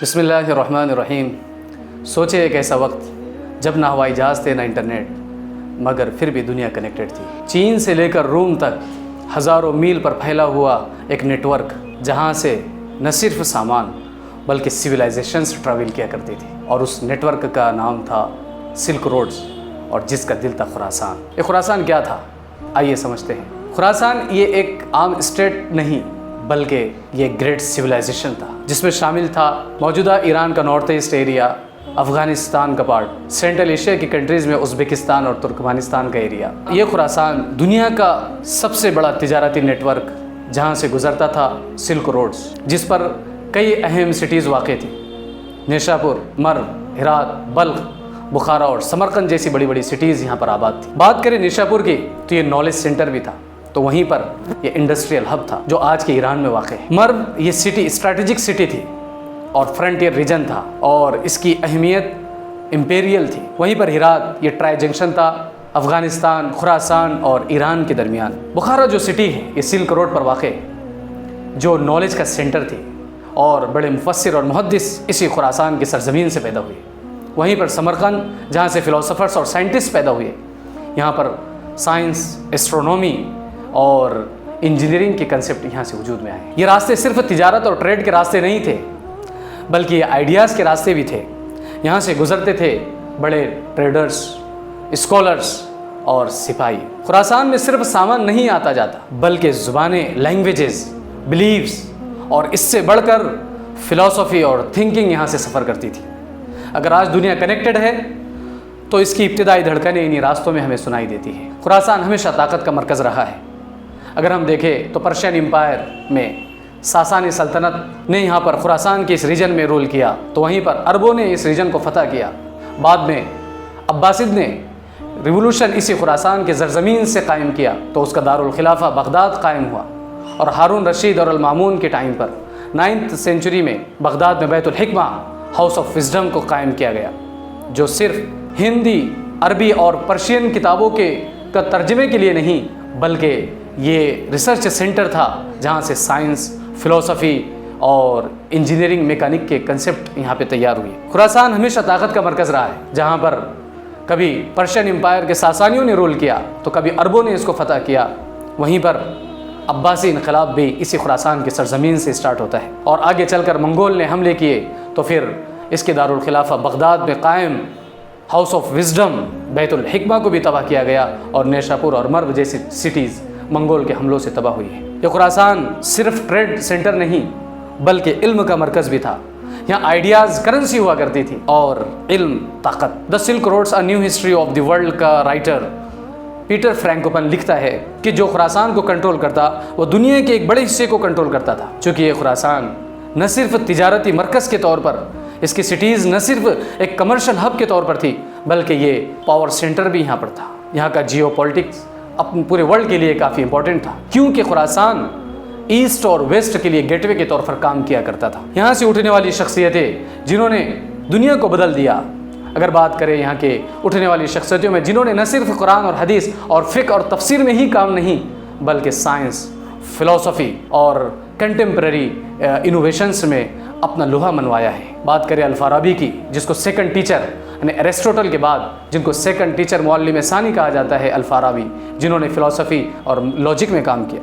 بسم اللہ الرحمن الرحیم۔ سوچے ایک ایسا وقت جب نہ ہوائی جہاز تھے نہ انٹرنیٹ، مگر پھر بھی دنیا کنیکٹڈ تھی۔ چین سے لے کر روم تک ہزاروں میل پر پھیلا ہوا ایک نیٹ ورک، جہاں سے نہ صرف سامان بلکہ سویلائزیشنز ٹریول کیا کرتی تھی، اور اس نیٹ ورک کا نام تھا سلک روڈز، اور جس کا دل تھا خراسان۔ یہ خراسان کیا تھا؟ آئیے سمجھتے ہیں۔ خراسان یہ ایک عام اسٹیٹ نہیں بلکہ یہ گریٹ سویلائزیشن تھا، جس میں شامل تھا موجودہ ایران کا نارتھ ایسٹ ایریا، افغانستان کا پارٹ، سینٹرل ایشیا کی کنٹریز میں ازبکستان اور ترکمانستان کا ایریا۔ یہ خراسان دنیا کا سب سے بڑا تجارتی نیٹ ورک، جہاں سے گزرتا تھا سلک روڈز، جس پر کئی اہم سٹیز واقع تھیں۔ نیشاپور، مرو، ہرات، بلخ، بخارا اور سمرقند جیسی بڑی بڑی سٹیز یہاں پر آباد تھی۔ بات کریں نیشاپور کی تو یہ نالج سینٹر بھی تھا، تو وہیں پر یہ انڈسٹریل ہب تھا جو آج کے ایران میں واقع ہے۔ مرو یہ سٹی اسٹریٹجک سٹی تھی اور فرنٹیئر ریجن تھا، اور اس کی اہمیت امپیریل تھی۔ وہیں پر ہرات یہ ٹرائی جنکشن تھا افغانستان، خراسان اور ایران کے درمیان۔ بخارا جو سٹی ہے یہ سلک روڈ پر واقع جو نالج کا سینٹر تھی، اور بڑے مفسر اور محدث اسی خراسان کی سرزمین سے پیدا ہوئے۔ وہیں پر سمرقند جہاں سے فلاسفرز اور سائنٹسٹ پیدا ہوئے، یہاں پر سائنس، ایسٹرونومی اور انجینئرنگ کے کنسیپٹ یہاں سے وجود میں آئے۔ یہ راستے صرف تجارت اور ٹریڈ کے راستے نہیں تھے بلکہ یہ آئیڈیاز کے راستے بھی تھے۔ یہاں سے گزرتے تھے بڑے ٹریڈرز، اسکالرز اور سپاہی۔ خراسان میں صرف سامان نہیں آتا جاتا بلکہ زبانیں، لینگویجز، بلیفز اور اس سے بڑھ کر فلسفی اور تھنکنگ یہاں سے سفر کرتی تھی۔ اگر آج دنیا کنیکٹڈ ہے تو اس کی ابتدائی دھڑکنیں انہی راستوں میں ہمیں سنائی دیتی ہیں۔ خراسان ہمیشہ طاقت کا مرکز رہا ہے۔ اگر ہم دیکھیں تو پرشین امپائر میں ساسانی سلطنت نے یہاں پر خراسان کے اس ریجن میں رول کیا، تو وہیں پر عربوں نے اس ریجن کو فتح کیا۔ بعد میں عباسد نے ریولوشن اسی خراسان کے زرزمین سے قائم کیا، تو اس کا دارالخلافہ بغداد قائم ہوا، اور ہارون رشید اور المامون کے ٹائم پر 9th سینچری میں بغداد میں بیت الحکمہ، ہاؤس آف وزڈم کو قائم کیا گیا، جو صرف ہندی، عربی اور پرشین کتابوں کا ترجمے کے لیے نہیں بلکہ یہ ریسرچ سینٹر تھا، جہاں سے سائنس، فلسفی اور انجینئرنگ، میکینک کے کنسیپٹ یہاں پہ تیار ہوئے۔ خراسان ہمیشہ طاقت کا مرکز رہا ہے، جہاں پر کبھی پرشین امپائر کے ساسانیوں نے رول کیا تو کبھی عربوں نے اس کو فتح کیا۔ وہیں پر عباسی انقلاب بھی اسی خراسان کی سرزمین سے سٹارٹ ہوتا ہے، اور آگے چل کر منگول نے حملے کیے تو پھر اس کے دارالخلافہ بغداد میں قائم ہاؤس آف وزڈم، بیت الحکمہ کو بھی تباہ کیا گیا، اور نیشاپور اور مرو جیسی سٹیز منگول کے حملوں سے تباہ ہوئی ہے۔ یہ خراسان صرف ٹریڈ سینٹر نہیں بلکہ علم کا مرکز بھی تھا۔ یہاں آئیڈیاز کرنسی ہوا کرتی تھی اور علم طاقت۔ The silk roads a new history of the world کا رائٹر پیٹر فرینکوپن لکھتا ہے کہ جو خراسان کو کنٹرول کرتا وہ دنیا کے ایک بڑے حصے کو کنٹرول کرتا تھا، چونکہ یہ خراسان نہ صرف تجارتی مرکز کے طور پر، اس کی سٹیز نہ صرف ایک کمرشل ہب کے طور پر تھی بلکہ یہ پاور سینٹر بھی یہاں پر تھا۔ یہاں کا جیو پولیٹکس اپنے پورے ورلڈ کے لیے کافی امپورٹنٹ تھا، کیونکہ خراسان ایسٹ اور ویسٹ کے لیے گیٹ وے کے طور پر کام کیا کرتا تھا۔ یہاں سے اٹھنے والی شخصیتیں جنہوں نے دنیا کو بدل دیا، اگر بات کریں یہاں کے اٹھنے والی شخصیتوں میں جنہوں نے نہ صرف قرآن اور حدیث اور فقہ اور تفسیر میں ہی کام نہیں بلکہ سائنس، فلسفی اور کنٹمپریری انوویشنز میں اپنا لوہا منوایا ہے۔ بات کریں الفارابی کی، جس کو سیکنڈ ٹیچر یعنی ایرسٹوٹل کے بعد جن کو سیکنڈ ٹیچر معلم ثانی کہا جاتا ہے، الفارابی جنہوں نے فلسفی اور لاجک میں کام کیا،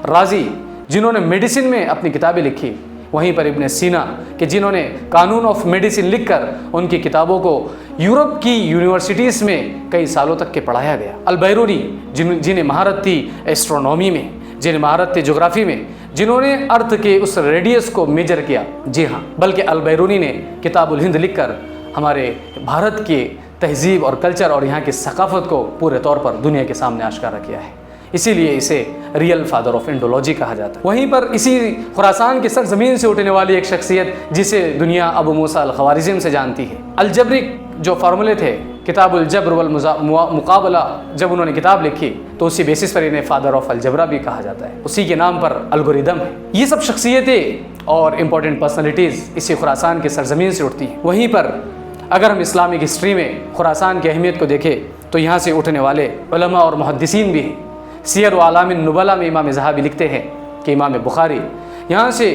رازی جنہوں نے میڈیسن میں اپنی کتابیں لکھی، وہیں پر ابن سینا کہ جنہوں نے قانون آف میڈیسن لکھ کر ان کی کتابوں کو یورپ کی یونیورسٹیز میں کئی سالوں تک کے پڑھایا گیا، البیرونی جنہیں مہارت تھی ایسٹرونومی میں، جنہیں مہارت تھی جغرافی میں، جنہوں نے ارتھ کے اس ریڈیس کو میجر کیا، جی ہاں، بلکہ البیرونی نے کتاب الہند لکھ کر ہمارے بھارت کے تہذیب اور کلچر اور یہاں کی ثقافت کو پورے طور پر دنیا کے سامنے آشکارا کیا ہے، اسی لیے اسے ریئل فادر آف انڈولوجی کہا جاتا ہے۔ وہیں پر اسی خراسان کی سرزمین سے اٹھنے والی ایک شخصیت جسے دنیا ابو موسیٰ الخوارزم سے جانتی ہے، الجبرک جو فارمولے تھے، کتاب الجبر والمقابلہ جب انہوں نے کتاب لکھی تو اسی بیسس پر انہیں فادر آف الجبرا بھی کہا جاتا ہے، اسی کے نام پر الگوریدم ہے۔ یہ سب شخصیتیں اور امپورٹنٹ پرسنالٹیز اسی خراسان کی سرزمین سے اٹھتی ہیں۔ وہیں پر اگر ہم اسلامک ہسٹری میں خراسان کی اہمیت کو دیکھیں تو یہاں سے اٹھنے والے علماء اور محدثین بھی ہیں۔ سیر و اعلام النبلاء میں امام ذہبی لکھتے ہیں کہ امام بخاری یہاں سے